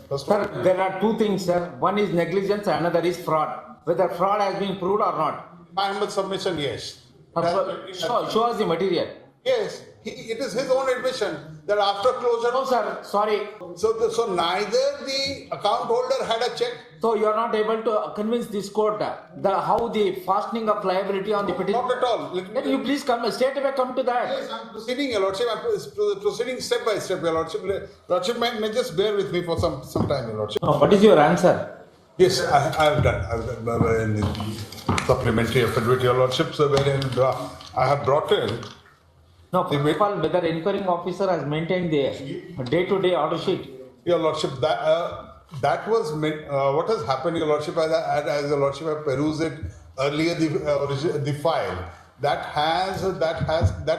Sir, there are two things, sir. One is negligence, another is fraud. Whether fraud has been proved or not. My humble submission, yes. Show us the material. Yes, it is his own admission that after closure. No, sir. Sorry. So neither the account holder had a check. So you are not able to convince this court how the fastening of liability on the petition. Not at all. Then you please come straight away. Come to that. Yes, I'm proceeding, Your Lordship. I'm proceeding step by step, Your Lordship. Lordship may just bear with me for some time, Your Lordship. What is your answer? Yes, I've done supplementary affidavit, Your Lordship. So wherein I have brought in. No, first of all, whether inquiring officer has maintained the day-to-day order sheet. Your Lordship, that was what has happened, Your Lordship, as Your Lordship have perused it earlier, the file that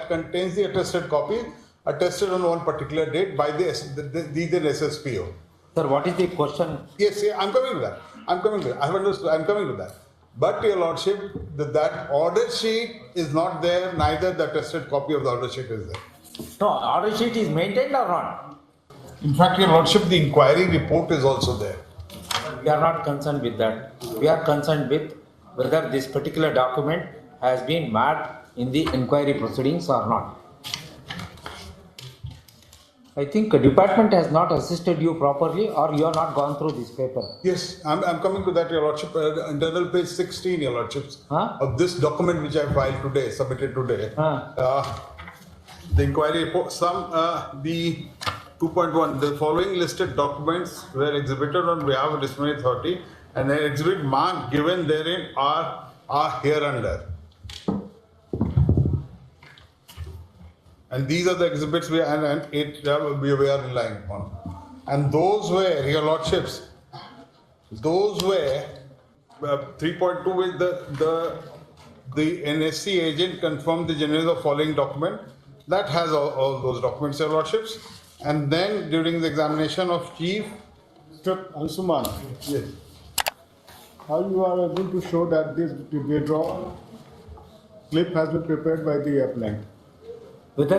contains the attested copy attested on one particular date by the SSPO. Sir, what is the question? Yes, I'm coming to that. I have understood. I'm coming to that. But, Your Lordship, that order sheet is not there, neither the attested copy of the order sheet is there. No, order sheet is maintained or not? In fact, Your Lordship, the inquiry report is also there. We are not concerned with that. We are concerned with whether this particular document has been marked in the inquiry proceedings or not. I think the department has not assisted you properly, or you have not gone through this paper. Yes, I'm coming to that, Your Lordship. Internal page 16, Your Lordships, of this document which I filed today, submitted today. The inquiry report, the 2.1, the following listed documents were exhibited on behalf of disciplinary authority, and the exhibit mark given therein are hereunder. And these are the exhibits we are relying upon. And those were, Your Lordships, those were 3.2 with the NSC agent confirmed the genuineness of following document. That has all those documents, Your Lordships. And then during the examination of Chief. Mr. Ansuman, Yes. how you are able to show that this withdrawal slip has been prepared by the applicant? Whether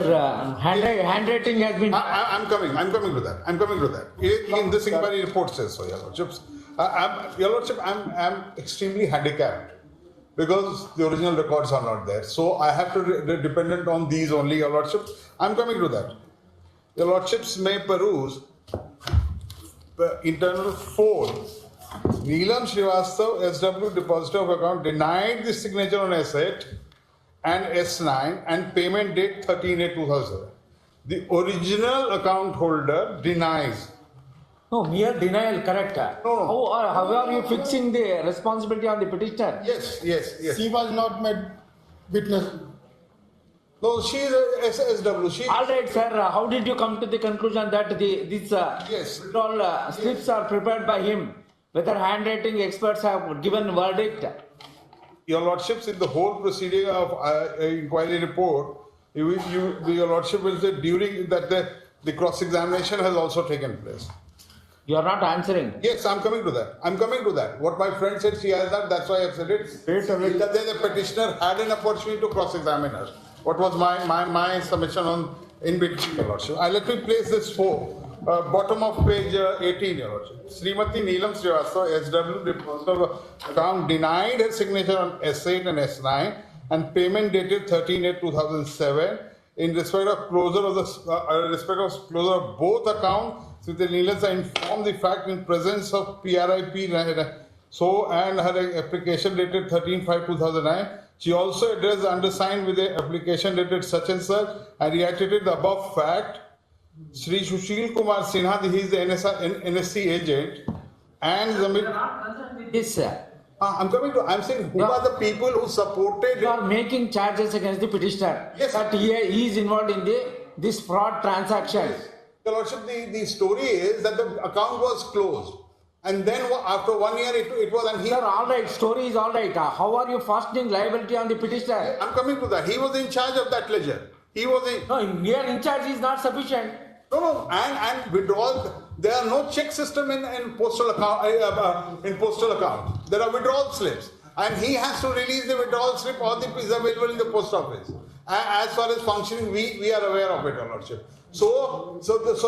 handwriting has been... I'm coming to that. In this inquiry report says so, Your Lordships. Your Lordship, I'm extremely handicapped because the original records are not there. So I have to dependent on these only, Your Lordship. I'm coming to that. Your Lordships may peruse internal 4. Neelam Srivastav, SW depositor of account, denied the signature on S8 and S9 and payment date 13/8/2007. The original account holder denies. No, mere denial, correct? No. How are you fixing the responsibility on the petitioner? Yes. She was not made witness. No, she is a SW. All right, sir. How did you come to the conclusion that these Yes. withdrawal slips are prepared by him? Whether handwriting experts have given verdict? Your Lordships, in the whole proceeding of inquiry report, Your Lordship will say during that the cross-examination has also taken place. You are not answering. Yes, I'm coming to that. What my friend said, she has that, that's why I've said it. That the petitioner had an opportunity to cross-examine her. What was my submission in between, Your Lordship? Let me place this bottom of page 18, Your Lordship. Srimati Neelam Srivastav, SW depositor of account, denied her signature on S8 and S9 and payment dated 13/8/2007 in respect of closure of both accounts. Srimati Neelam informed the fact in presence of PRIP and her application dated 13/5/2009. She also addressed the undersigned with the application dated such and such and reiterated the above fact. Sri Sushil Kumar Sinha, he is the NSC agent, and You are not concerned with this. I'm saying who are the people who supported. You are making charges against the petitioner. Yes. That he is involved in this fraud transaction. Yes. Your Lordship, the story is that the account was closed, and then after 1 year it was, and he. Sir, all right, story is all right. How are you fastening liability on the petitioner? I'm coming to that. He was in charge of that ledger. He was in. No, mere in charge is not sufficient. No, and withdrawal. There are no check system in postal account. In postal account, there are withdrawal slips, and he has to release the withdrawal slip or the is available in the post office. As far as functioning, we are aware of it, Your Lordship. So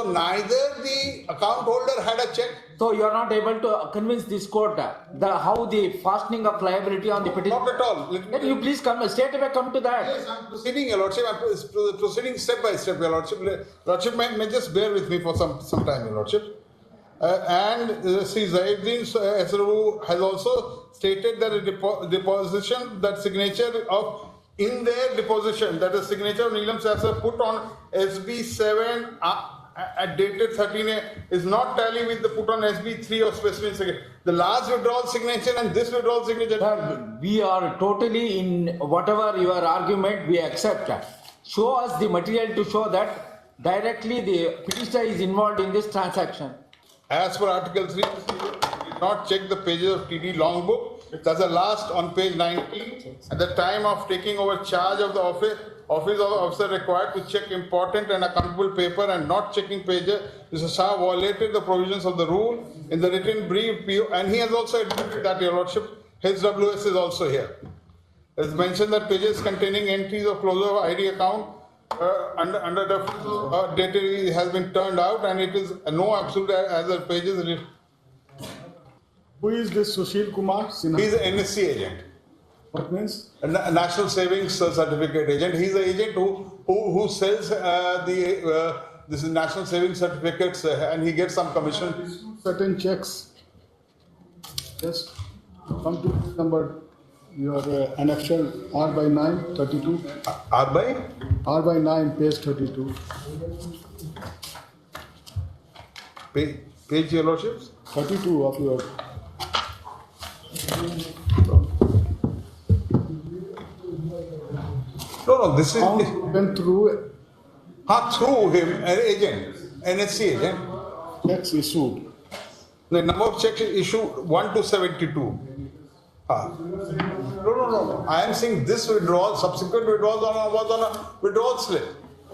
neither the account holder had a check. So you are not able to convince this court how the fastening of liability on the petition. Not at all. Then you please come straight away come to that. Yes, I'm proceeding, Your Lordship. I'm proceeding step by step, Your Lordship. Lordship may just bear with me for some time, Your Lordship. And Sri Zainuddin Esru has also stated that a deposition, that signature of, in their deposition, that the signature of Neelam Sasser put on SB7 dated 13A is not tally with the put on SB3 of specific signature. The last withdrawal signature and this withdrawal signature. Sir, we are totally in whatever your argument we accept. Show us the material to show that directly the petitioner is involved in this transaction. As per Article 3, did not check the pages of TD long book. That's the last on page 19. At the time of taking over charge of the office of the officer required to check important and accountable paper and not checking pages, Mr. Shah violated the provisions of the rule in the written brief, and he has also admitted that, Your Lordship, his WS is also here. It's mentioned that pages containing entries of closure of ID account under the data has been turned out, and it is no absolute as the pages. Who is this Sushil Kumar Sinha? He is an NSC agent. What means? A National Savings Certificate agent. He is an agent who sells this is National Savings Certificates and he gets some commission. Certain checks. Yes. Come to number, your annexure R by 9, 32. R by? R by 9, page 32. Page, Your Lordships? 32 of your. No, this is Went through through him, an agent, NSC agent. checks issued. The number of checks issued 1 to 72. No. I am saying this withdrawal, subsequent withdrawals was on a withdrawal slip.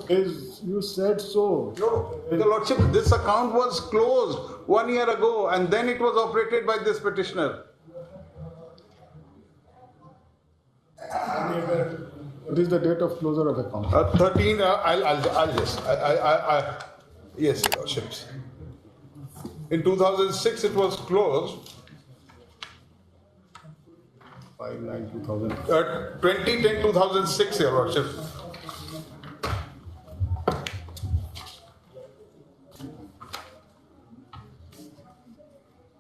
You said so. No, Your Lordship, this account was closed 1 year ago and then it was operated by this petitioner. What is the date of closure of account? 13, yes, Your Lordships. In 2006 it was closed. 5/9/2000. 2010-2006, Your Lordship.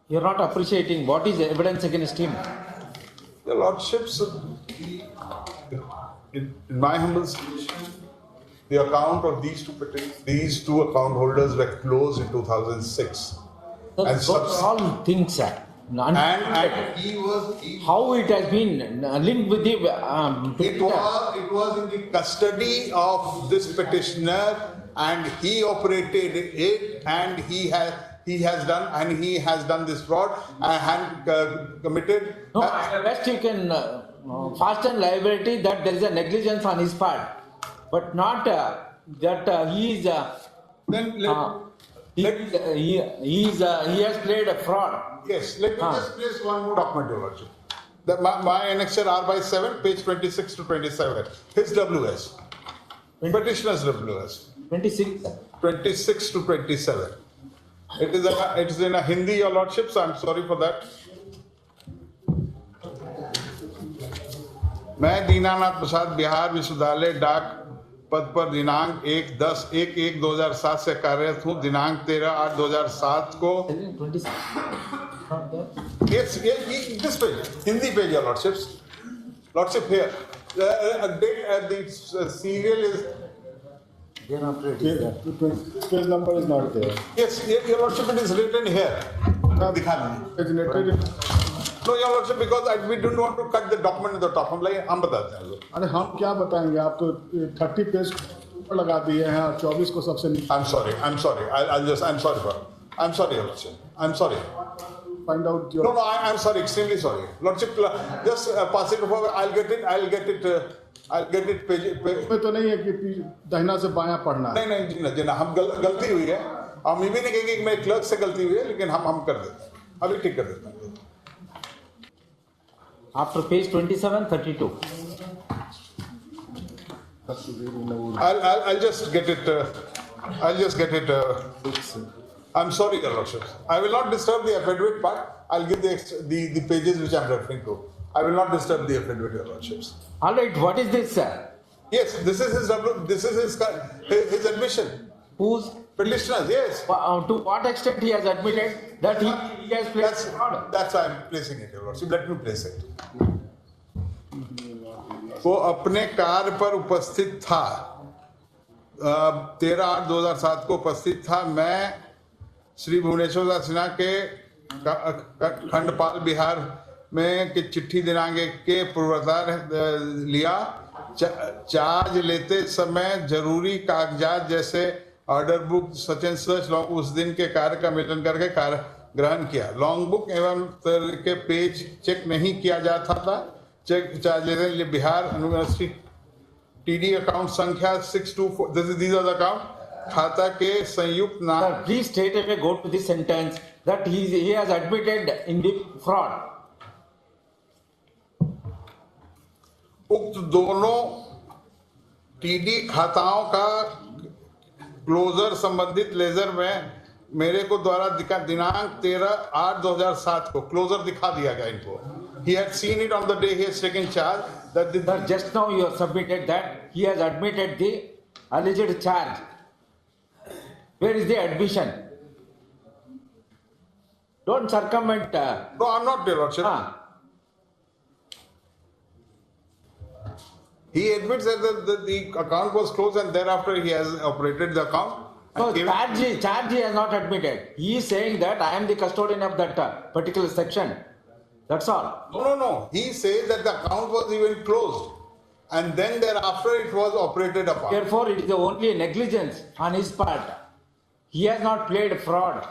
You are not appreciating what is the evidence against him. Your Lordships, in my humble speech, the account of these two account holders were closed in 2006. Sir, And those are all things. And How it has been linked with the it was in the custody of this petitioner, and he operated it, and he has done this fraud and committed. No, at best you can fasten liability that there is a negligence on his part, but not that he is. He has played a fraud. Yes, let me just place one more document, Your Lordship. My annexure R by 7, page 26 to 27. His WS. Petitioner's WS. 26. 26 to 27. It is in a Hindi, Your Lordship, so I'm sorry for that. मैं दीनानाथ प्रसाद बिहार विश्वविद्यालय डाक पद पर दिनांक 1/10/1/2007 से कार्यरत हूँ। दिनांक 13/8/2007 को yes, this page, Hindi page, Your Lordships. Lordship here. The serial is. Page number is not there. Yes, Your Lordship, it is written here. No, Your Lordship, because we don't want to cut the document at the top. हम बताते हैं। अरे हम क्या बताएंगे, आप तो 30 page पर लगा दिए हैं और 24 को सबसे नीचे. I'm sorry. I'm sorry, Your Lordship. I'm sorry. Find out your. No, I'm sorry, extremely sorry. Lordship, just pass it over. I'll get it. Page. में तो नहीं है कि दाहिना से बायां पढ़ना है. नहीं, जी ना, हम गलती हुई है. हम ये भी नहीं कहेंगे कि मेरे क्लर्क से गलती हुई है, लेकिन हम कर देते हैं. अभी ठीक कर देते हैं. After page 27, 32. I'll just get it. I'll just get it. I'm sorry, Your Lordship. I will not disturb the affidavit part. I'll give the pages which I'm referring to. I will not disturb the affidavit, Your Lordships. All right, what is this, sir? Yes, this is his admission. Whose, Petitioners, yes. to what extent he has admitted that he has placed fraud? That's why I'm placing it, Your Lordship. Let me place it. वो अपने कार्य पर उपस्थित था 13/8/2007 को उपस्थित था। मैं श्री भुवनेश्वर दास सिन्हा के खंडपाल बिहार में की चिट्ठी दिनांक के पूर्वाधार लिया। चार्ज लेते समय जरूरी कागजात जैसे order book such and such उस दिन के कार्य का मिलन करके कार्य ग्रहण किया। लॉन्ग बुक एवं के पेज चेक नहीं किया जाता था। चेक चार्ज लेते लिए बिहार यूनिवर्सिटी टीडी अकाउंट संख्या 624 these are the account खाता के संयुक्त नाम। Sir, please straight away go to this sentence that he has admitted in the fraud. उक्त दोनों टीडी खाताओं का क्लोजर संबंधित लेजर में मेरे को द्वारा दिनांक 13/8/2007 को क्लोजर दिखा दिया गया इनको। He had seen it on the day he has taken charge that the Sir, just now you have submitted that he has admitted the alleged charge. Where is the admission? Don't circumvent. No, I'm not, Your Lordship. He admits that the account was closed and thereafter he has operated the account. No, And given- charge he has not admitted. He is saying that I am the custodian of that particular section. That's all. No. He says that the account was even closed and then thereafter it was operated upon. Therefore, it is only a negligence on his part. He has not played fraud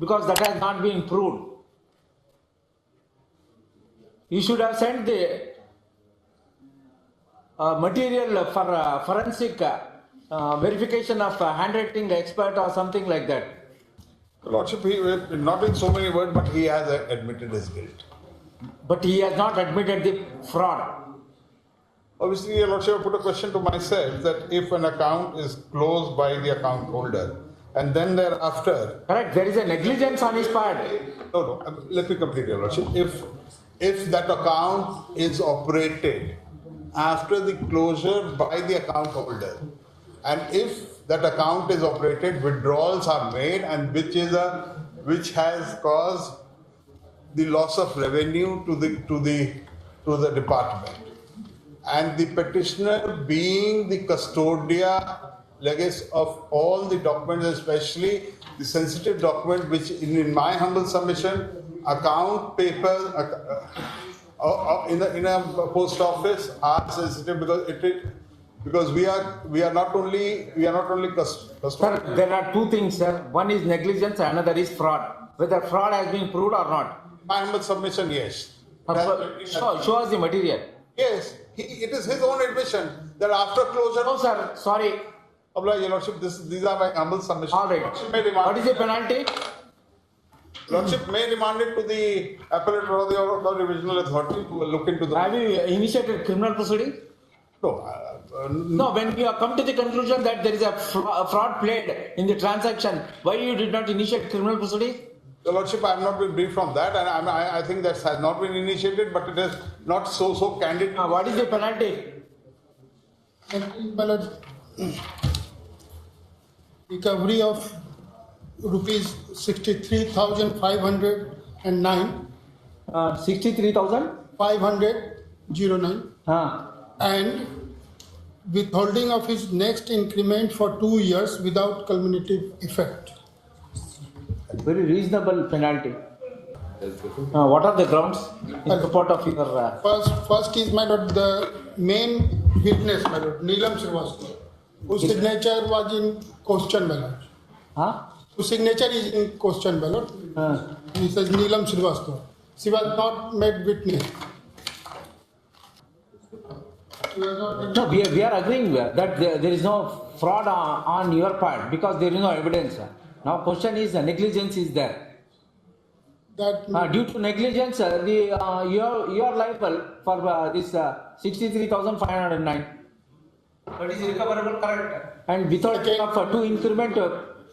because that has not been proved. He should have sent the material for forensic verification of handwriting expert or something like that. Lordship, he, not in so many words, but he has admitted his guilt. But he has not admitted the fraud. Obviously, Your Lordship, I put a question to myself that if an account is closed by the account holder and then thereafter. Correct, there is a negligence on his part. No, let me complete, Your Lordship. If that account is operated after the closure by the account holder, and if that account is operated, withdrawals are made, and which has caused the loss of revenue to the department, and the petitioner being the custodia legis of all the documents, especially the sensitive document, which in my humble submission, account papers in a post office are sensitive because we are not only custodian. Sir, there are two things, sir. One is negligence, another is fraud. Whether fraud has been proved or not. My humble submission, yes. Show us the material. Yes, it is his own admission that after closure. No, sir, sorry. Your Lordship, these are my humble submissions. All right. What is the penalty? Lordship may remand it to the appellate or the revisional authority to look into the. Have you initiated criminal proceeding? No. No, when you have come to the conclusion that there is a fraud played in the transaction, why you did not initiate criminal proceeding? Your Lordship, I have not been briefed from that, and I think that has not been initiated, but it is not so candid. What is the penalty? Recovery of rupees 63,509. 63,000? 509 and withholding of his next increment for 2 years without cumulative effect. Very reasonable penalty. What are the grounds in support of your... First is, my lord, the main witness, my lord, Neelam Srivastava, whose signature was in question, my lord. Whose signature is in question, my lord. He says Neelam Srivastava. She was not made witness. No, we are agreeing that there is no fraud on your part because there is no evidence. Now question is negligence is there. That Due to negligence, you are liable for this 63,509. That is recoverable, correct? And without of two increment,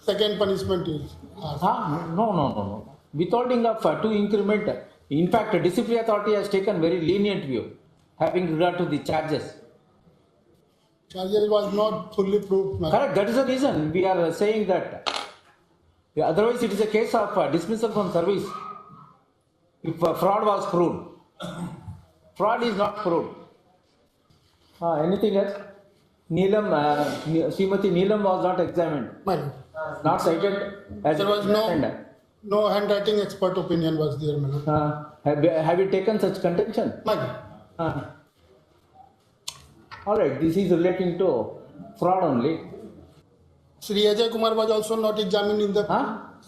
Second punishment is harsh. no. Withholding of two increment, in fact, disciplinary authority has taken very lenient view, having regard to the charges. Charges was not fully proved. My Correct, that is the reason we are saying that. Yeah, otherwise, it is a case of dismissal from service. If fraud was proved, fraud is not proved. Anything else? Srimati Neelam was not examined, My lord. not cited as There was no handwriting expert opinion was there, my lord. have you taken such contention? My lord. All right, this is relating to fraud only. Sri Ajay Kumar was also not examined in the.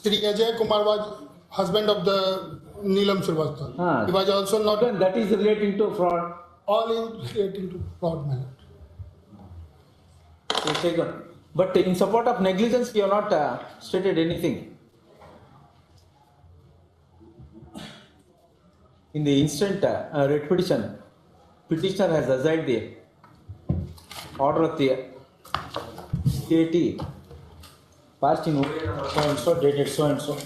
Sri Ajay Kumar was husband of the Neelam Srivastava. He was also not. Again, that is relating to fraud. All in relating to fraud, my lord. But in support of negligence, you have not stated anything. In the instant writ petition, petitioner has asserted the order of the CAT passed in so and so, dated so and so.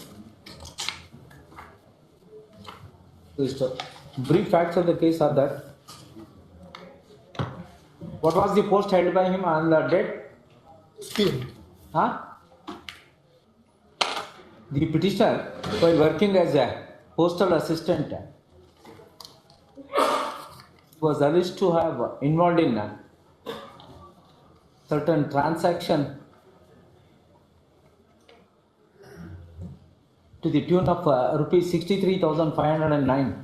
Brief facts of the case are that what was the post held by him on the date? Speed. The petitioner, while working as a postal assistant, was alleged to have involved in certain transaction to the tune of rupees 63,509.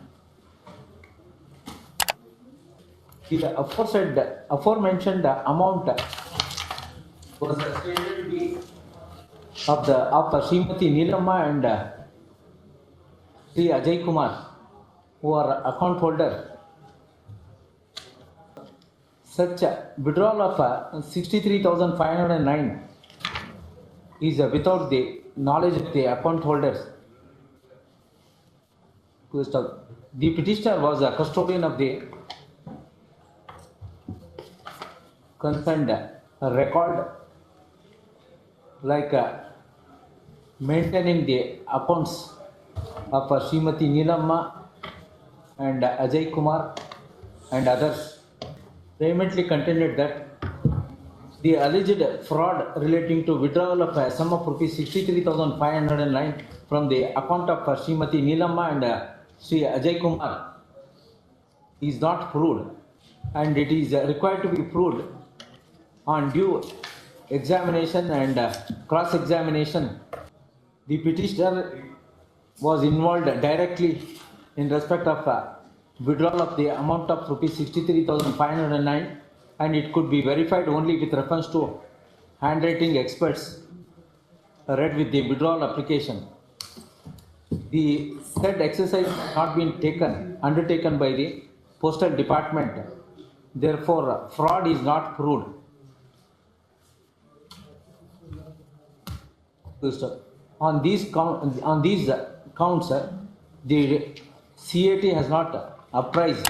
The aforementioned amount was stated to be of Srimati Neelamma and Sri Ajay Kumar, who are account holder. Such withdrawal of 63,509 is without the knowledge of the account holders. The petitioner was a custodian of the concerned record, like maintaining the accounts of Srimati Neelamma and Ajay Kumar and others. Vehemently contended that the alleged fraud relating to withdrawal of a sum of rupees 63,509 from the account of Srimati Neelamma and Sri Ajay Kumar is not proved, and it is required to be proved on due examination and cross-examination. The petitioner was involved directly in respect of withdrawal of the amount of rupees 63,509, and it could be verified only with reference to handwriting experts read with the withdrawal application. The said exercise has not been undertaken by the postal department. Therefore, fraud is not proved. On these counts, the CAT has not apprised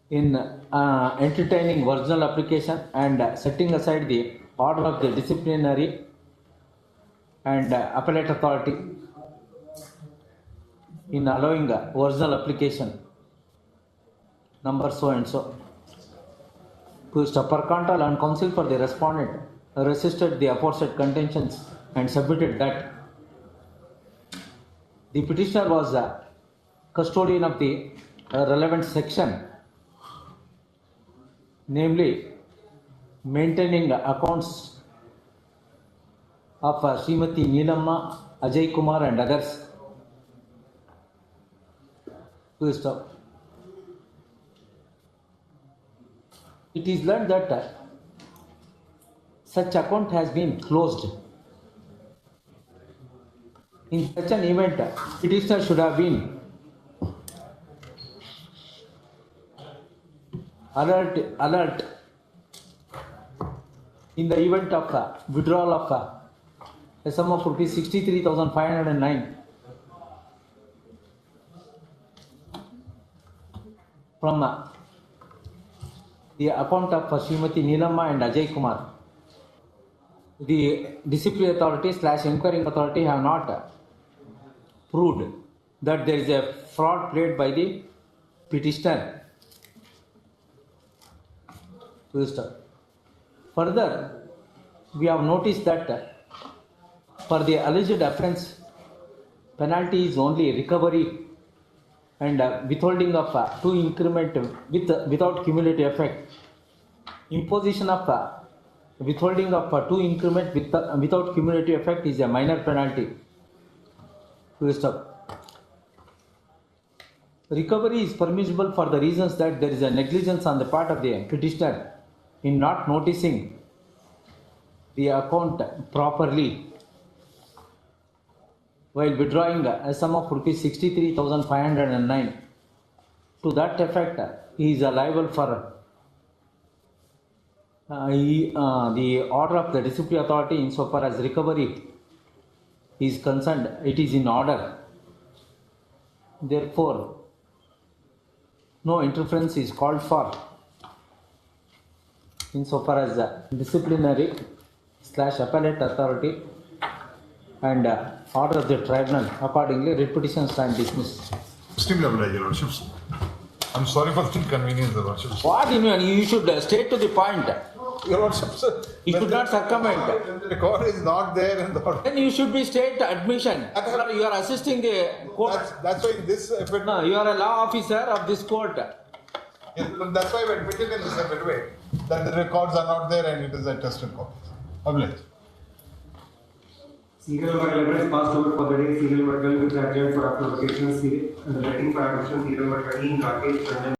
in entertaining original application and setting aside the order of the disciplinary and appellate authority in allowing original application number so and so. Per contra and counsel for the respondent resisted the aforesaid contentions and submitted that the petitioner was a custodian of the relevant section, namely maintaining accounts of Srimati Neelamma, Ajay Kumar and others. Please stop. It is learned that such account has been closed. In such an event, petitioner should have been alert in the event of withdrawal of a sum of rupees 63,509 from the account of Srimati Neelamma and Ajay Kumar. The disciplinary authority / inquiring authority have not proved that there is a fraud played by the petitioner. Further, we have noticed that for the alleged offence, penalty is only recovery and withholding of 2 increment without cumulative effect. Imposition of withholding of 2 increment without cumulative effect is a minor penalty. Recovery is permissible for the reasons that there is a negligence on the part of the petitioner in not noticing the account properly while withdrawing a sum of rupees 63,509. To that effect, he is liable for the order of the disciplinary authority insofar as recovery is concerned. It is in order. Therefore, no interference is called for insofar as disciplinary / appellate authority and order of the tribunal. Accordingly, writ petition stand dismissed. Extremely obliged, Your Lordships. I'm sorry for the inconvenience, Your Lordships. What do you mean? You should state to the point. Your Lordships, You should not circumvent. when the record is not there in the order. Then you should be state admission. You are assisting the court. That's why this, if it, No, you are a law officer of this court. that's why we admitted in this way that the records are not there and it is a tested copy. Obliged. Serial number 11 is passed over for the day. Serial number 12 is adjourned for after vacation. The waiting for admission. Serial number 13, Rakesh Ranjan.